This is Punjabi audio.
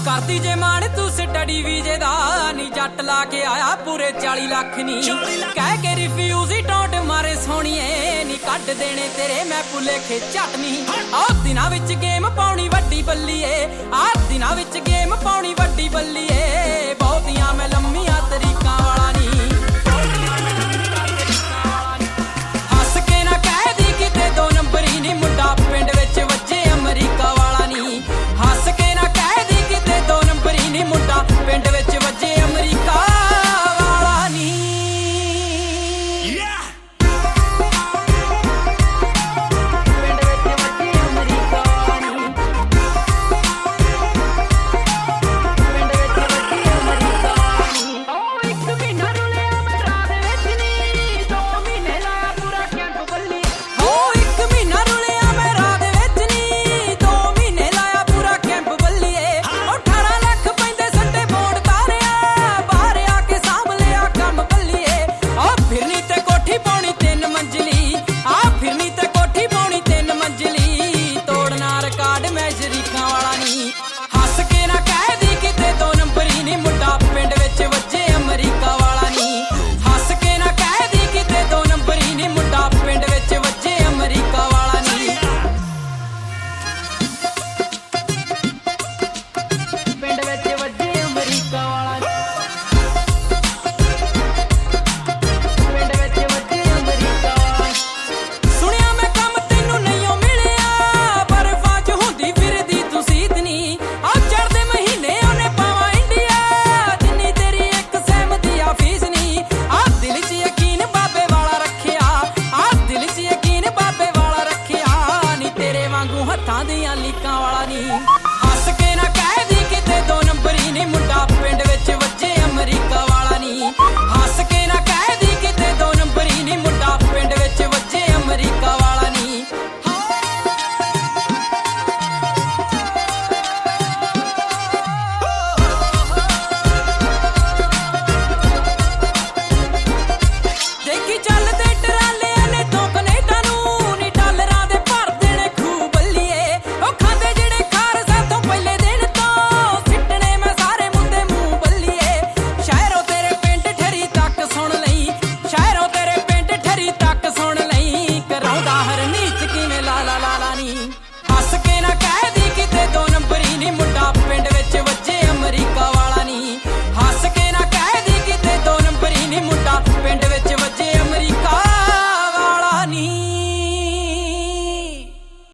ਕਰਦੀ ਜੇ ਮਾਣ ਤੂੰ ਸਟੱਡੀ ਵੀਜੇ ਦਾ ਨੀ ਜੱਟ ਲਾ ਕੇ ਆਇਆ ਪੂਰੇ 40 ਲੱਖ ਨੀ ਕਹਿ ਕੇ ਰਿਫਿਊਜ਼ ਹੀ ਟੌਂਟ ਮਾਰੇ ਸੋਹਣੀਏ ਨੀ ਕੱਢ ਦੇਣੇ ਤੇਰੇ ਮੈਂ ਭੁਲੇਖੇ ਝਟਨੀ ਆਹ ਦਿਨਾਂ ਵਿੱਚ ਗੇਮ ਪਾਉਣੀ ਵੱਡੀ ਬੱਲੀਏ ਆਹ ਦਿਨਾਂ ਵਿੱਚ ਗੇਮ ਪਾਉਣੀ ਵੱਡੀ ਬੱਲੀਏ ਬਹੁਤੀਆਂ ਮੈਂ ਲੰਮੀ